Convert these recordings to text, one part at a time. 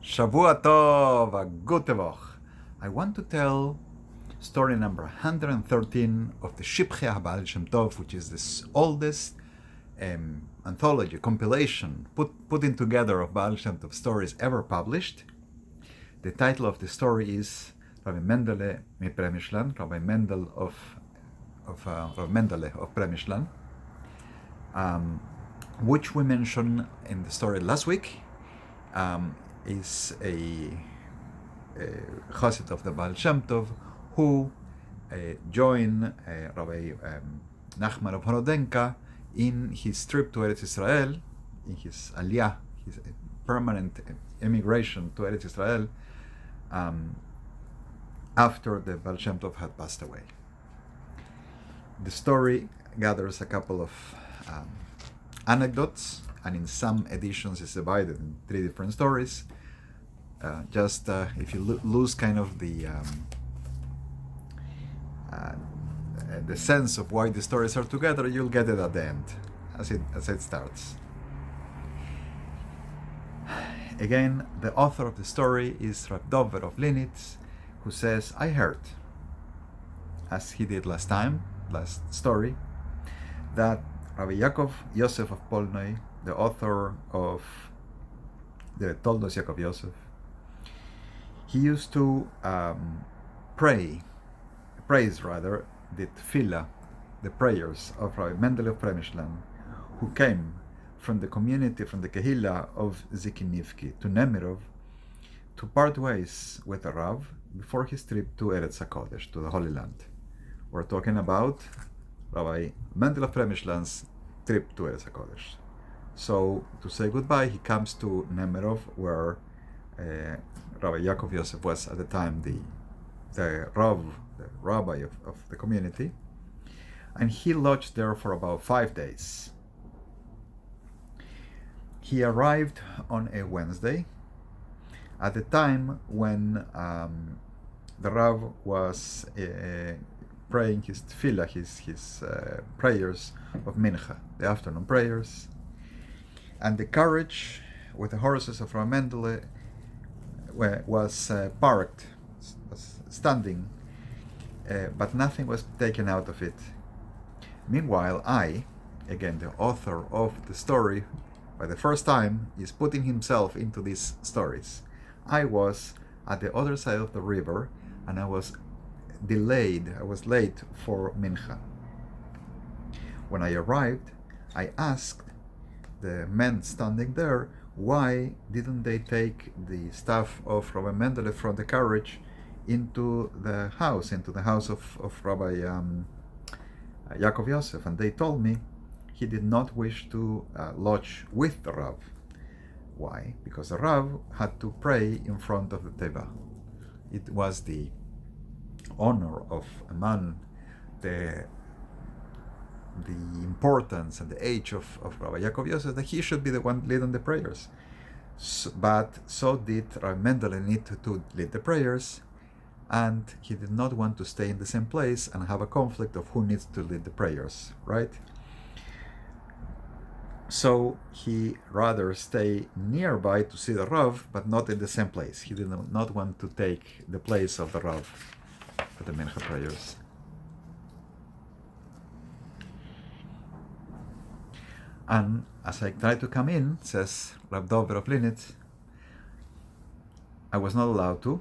Shavua Tov, a gute Woche. I want to tell story number 113 of the Shivchei haBaal Shem Tov, which is the oldest anthology, compilation, putting together of Baal Shem Tov stories ever published. The title of the story is Rabbi Mendele Premishlan, Rabbi Mendele of Premishlan, which we mentioned in the story last week. Is a chassid of the Baal Shem Tov who joined Rabbi Nachman of Horodenka in his trip to Eretz Israel, in his aliyah, his permanent emigration to Eretz Israel, after the Baal Shem Tov had passed away. The story gathers a couple of anecdotes, and in some editions is divided in three different stories. If you lose kind of the sense of why the stories are together, you'll get it at the end, as it starts. Again, the author of the story is Rabbi of Linitz, who says, I heard, as he did last story, that Rabbi Yaakov Yosef of Polnoi, the author of the Toldos Yaakov Yosef, he used to praise the tefillah, the prayers of Rabbi Mendele of Premishlan, who came from the community, from the Kehillah of Zikinivki to Nemirov, to part ways with the Rav before his trip to Eretz HaKodesh, to the Holy Land. We're talking about Rabbi Mendele of Premishlan's trip to Eretz HaKodesh. So, to say goodbye, he comes to Nemirov, where Rabbi Yaakov Yosef was at the time the rabbi of the community, and he lodged there for about 5 days. He arrived on a Wednesday, at the time when the Rav was praying his tefillah, his prayers of Mincha, the afternoon prayers, and the carriage with the horses of Rabbi Mendele was parked, was standing, but nothing was taken out of it. Meanwhile, I, again the author of the story, by the first time is putting himself into these stories. I was at the other side of the river, and I was late for Mincha. When I arrived, I asked the men standing there, why didn't they take the staff of Rabbi Mendele from the carriage into the house of Rabbi Yaakov Yosef? And they told me he did not wish to lodge with the Rav. Why? Because the Rav had to pray in front of the Teva. It was the honor of a man, the importance and the age of Rabbi Yaakov Yosef, that he should be the one leading the prayers. But so did Rabbi Mendele need to lead the prayers, and he did not want to stay in the same place and have a conflict of who needs to lead the prayers, right? So he rather stay nearby to see the Rav, but not in the same place. He did not want to take the place of the Rav for the Mincha prayers. And as I tried to come in, says Rabbi of Linitz, I was not allowed to,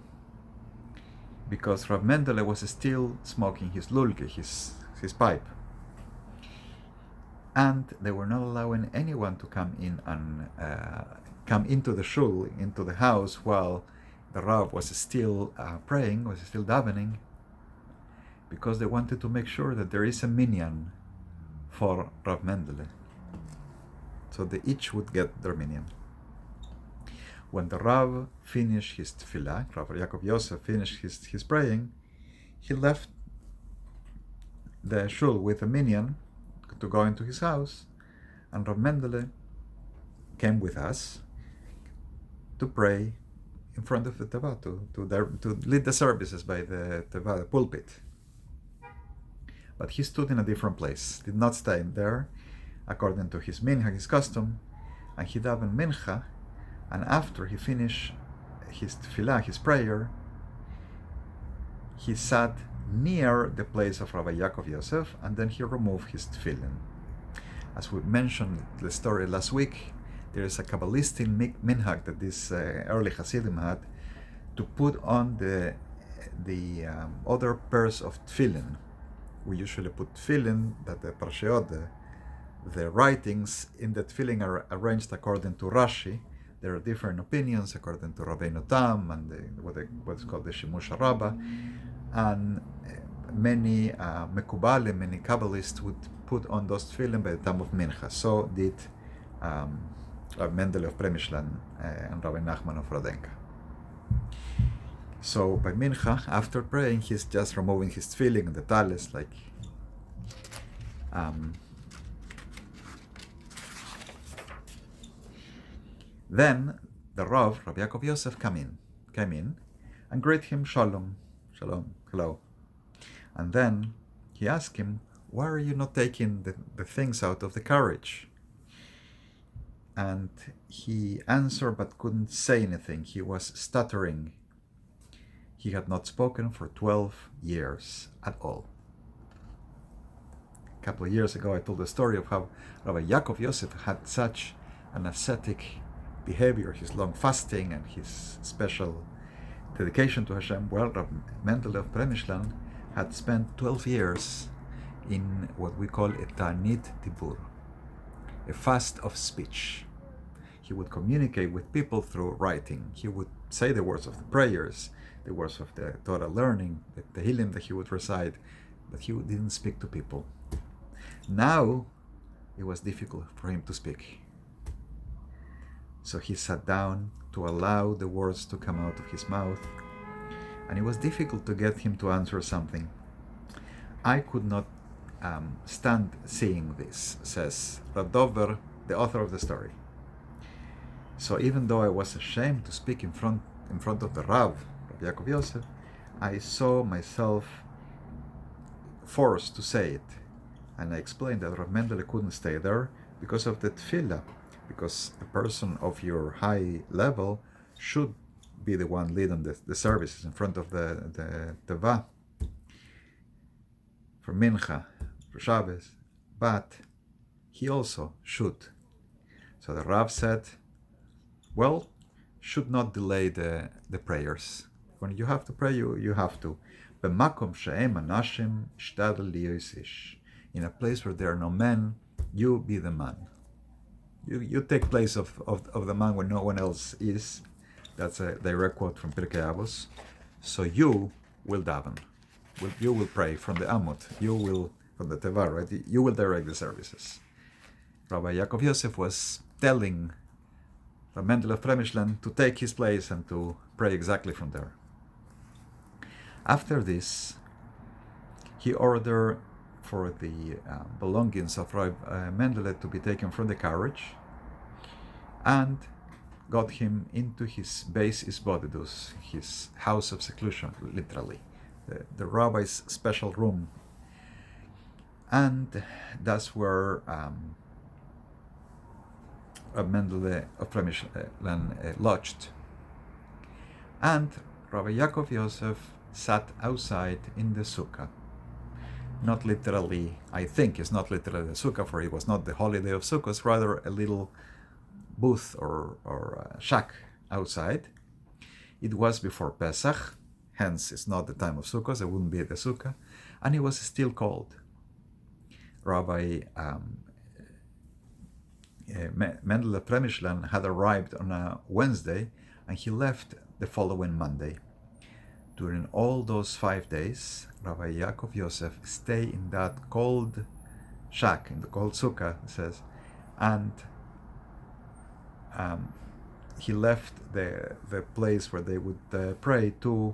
because Rabbi Mendele was still smoking his lulke, his pipe. And they were not allowing anyone to come in and come into the shul, into the house, while the Rav was still praying, was still davening, because they wanted to make sure that there is a minyan for Rav Mendele. So they each would get their minyan. When the Rav finished his tefillah, Rabbi Yaakov Yosef finished his praying, he left the shul with a minyan to go into his house, and Rav Mendele came with us to pray in front of the Teva, to lead the services by the Teva, the pulpit. But he stood in a different place, did not stay there, according to his mincha, his custom, and he davened mincha, and after he finished his tefillah, his prayer, he sat near the place of Rabbi Yaakov Yosef, and then he removed his tefillin. As we mentioned the story last week, there is a Kabbalistic minhag that this early Hasidim had to put on the other pairs of tefillin. We usually put tefillin, that the parashiot, the writings in the tefillin are arranged according to Rashi. There are different opinions according to Rabbeinu Tam and what's called the Shimush Rabbah, and many Mekubalim, many Kabbalists would put on those tefillin by the time of Mincha. So did Mendele of Premishlan and Rabbi Nachman of Radenka. So by Mincha, after praying, he's just removing his tefillin and the talis, like then the Rav, Rabbi Yaakov Yosef, came in and greeted him, Shalom, hello. And then he asked him, why are you not taking the things out of the carriage? And he answered but couldn't say anything. He was stuttering. He had not spoken for 12 years at all. A couple of years ago, I told the story of how Rabbi Yaakov Yosef had such an ascetic behavior, his long fasting and his special dedication to Hashem. Well, Rabbi Mendele of Premishlan had spent 12 years in what we call a Ta'anit Dibur, a fast of speech. He would communicate with people through writing. He would say the words of the prayers, the words of the Torah learning, the Tehillim that he would recite, but he didn't speak to people. Now, it was difficult for him to speak. So he sat down to allow the words to come out of his mouth, and it was difficult to get him to answer something. I could not stand seeing this, says Radover, the author of the story. So even though I was ashamed to speak in front of the Rav, Rabbi Yaakov Yosef, I saw myself forced to say it. And I explained that Rav Mendele couldn't stay there because of the tefillah, because a person of your high level should be the one leading the services in front of the teva for Mincha, for Shabbos, but he also should. So the Rav said, well, should not delay the prayers. When you have to pray, you have to. In a place where there are no men, you be the man. You take place of the man when no one else is. That's a direct quote from Pirkei Avos. So you will daven. You will pray from the Amot. You will, from the Teva, right? You will direct the services. Rabbi Yaakov Yosef was telling the Mendele of Premishlan to take his place and to pray exactly from there. After this, he ordered for the belongings of Rabbi Mendele to be taken from the carriage and got him into his Beis Isbodedus, his house of seclusion, literally, the rabbi's special room. And that's where Mendele of Premishlan lodged. And Rabbi Yaakov Yosef sat outside in the sukkah. Not literally, I think it's not literally the sukkah, for it was not the holiday of Sukkot, rather a little booth or shack outside. It was before Pesach, hence it's not the time of Sukkot, it wouldn't be the sukkah, and it was still cold. Rabbi Mendele Premishlan had arrived on a Wednesday, and he left the following Monday. During all those 5 days, Rabbi Yaakov Yosef stayed in that cold shack, in the cold sukkah, it says, and he left the place where they would pray to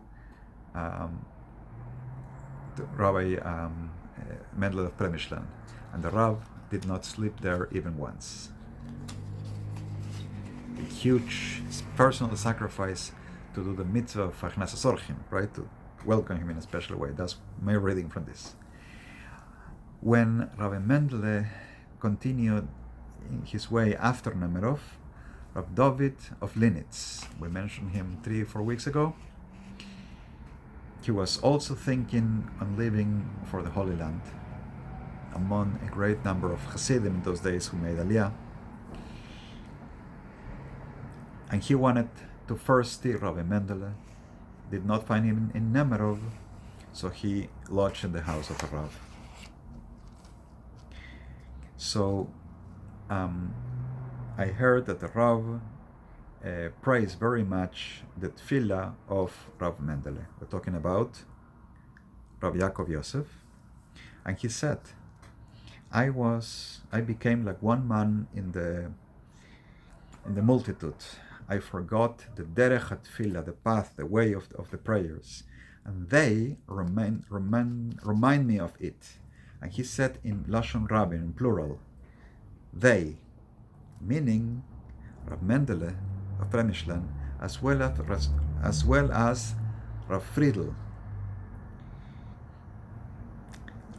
Rabbi Mendele of Premishlan, and the Rav did not sleep there even once. A huge personal sacrifice to do the mitzvah of Achnasas Orchim, right? To welcome him in a special way. That's my reading from this. When Rabbi Mendele continued in his way after Nemerov, Rav David of Linitz. We mentioned him 3-4 weeks ago. He was also thinking on leaving for the Holy Land, among a great number of Hasidim in those days who made Aliyah. And he wanted to first see Rabbi Mendele, did not find him in Nemerov, so he lodged in the house of the Rav. So I heard that the Rav praised very much the tefillah of Rav Mendele. We're talking about Rav Yaakov Yosef, and he said, I became like one man in the multitude. I forgot the derech tefillah, the path, the way of the prayers, and they remind me of it. And he said in Lashon Rabbi, in plural, they, meaning Rav Mendele of Premishlan, as well as Rav Friedel.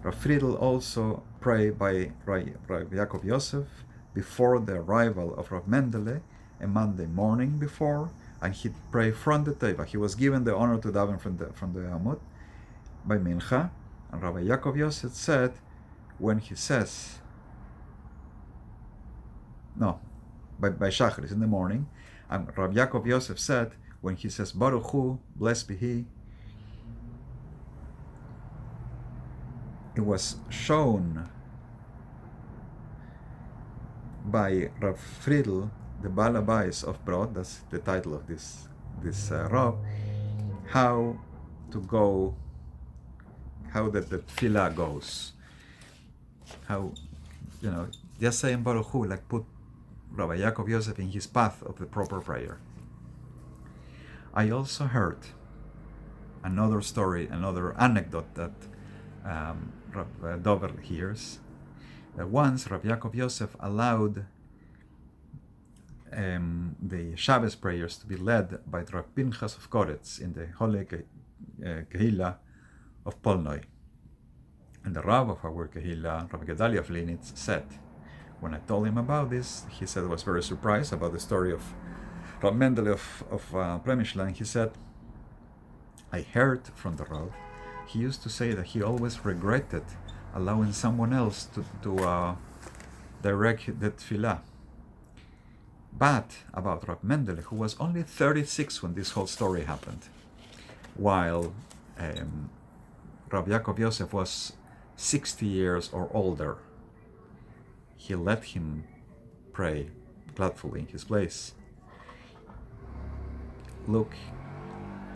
Rav Friedel also prayed by Rav Yaakov Yosef before the arrival of Rav Mendele, a Monday morning before, and he prayed from the teva. He was given the honor to daven from the Amud by Mincha, and Rabbi Yaakov Yosef said, when he says, by Shachris in the morning, and Rabbi Yaakov Yosef said, when he says, Baruch Hu, blessed be He, it was shown by Rav Friedel, the Baal of Brod, that's the title of this Rav, how the tefillah goes. How, just saying Baruch Hu, like put Rabbi Yaakov Yosef in his path of the proper prayer. I also heard another story, another anecdote that Rav Dover hears. That once Rabbi Yaakov Yosef allowed the Shabbos prayers to be led by Rav Pinchas of Koretz in the Holy Kehillah of Polnoi. And the Rav of our Kehillah, Rav Gedalia of Linitz, said, when I told him about this, he said he was very surprised about the story of Rav Mendele of Premishlan. He said, I heard from the Rav, he used to say that he always regretted allowing someone else to direct the tefillah. But about Rav Mendele, who was only 36 when this whole story happened, while Rav Yaakov Yosef was 60 years or older, he let him pray gladfully in his place. Look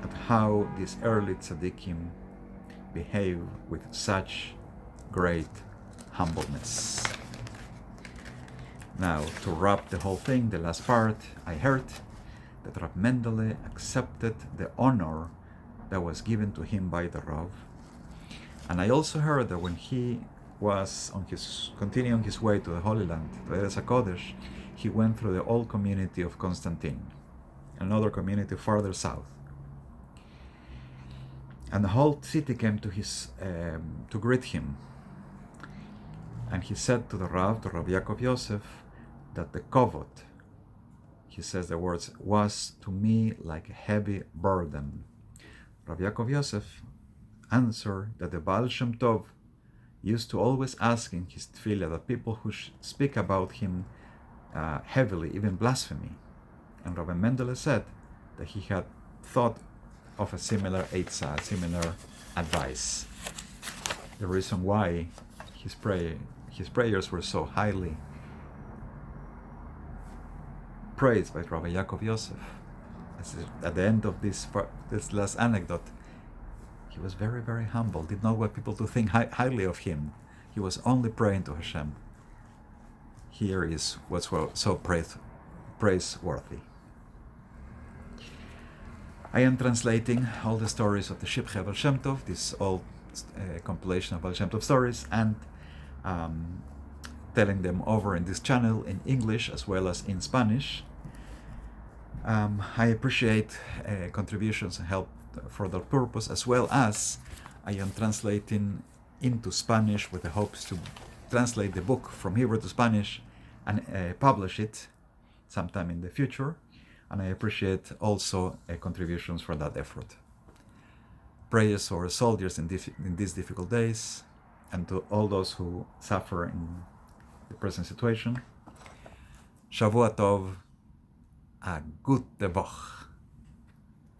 at how these early tzaddikim behave with such great humbleness. Now, to wrap the whole thing, the last part, I heard that Rav Mendele accepted the honor that was given to him by the Rav. And I also heard that when he was continuing his way to the Holy Land, to Eretz HaKodesh, he went through the old community of Constantine, another community farther south. And the whole city came to greet him. And he said to the Rav, to Rabbi Yaakov Yosef, that the kovod, he says the words, was to me like a heavy burden. Rabbi Yaakov Yosef answered that the Baal Shem Tov used to always ask in his tefillah that people who speak about him heavily, even blasphemy. And Rabbi Mendele said that he had thought of a similar eitzah, similar advice. The reason why his prayers were so highly praised by Rabbi Yaakov Yosef. At the end of this last anecdote, he was very, very humble, did not want people to think highly of him. He was only praying to Hashem. Here is what's so praiseworthy. I am translating all the stories of the Shivchei of Shem Tov, this old compilation of Shem Tov stories, and telling them over in this channel in English as well as in Spanish. I appreciate contributions and help for that purpose, as well as I am translating into Spanish with the hopes to translate the book from Hebrew to Spanish and publish it sometime in the future, and I appreciate also contributions for that effort. Prayers for soldiers in these difficult days, and to all those who suffer in the present situation. Shavua Tov, a gute Woche.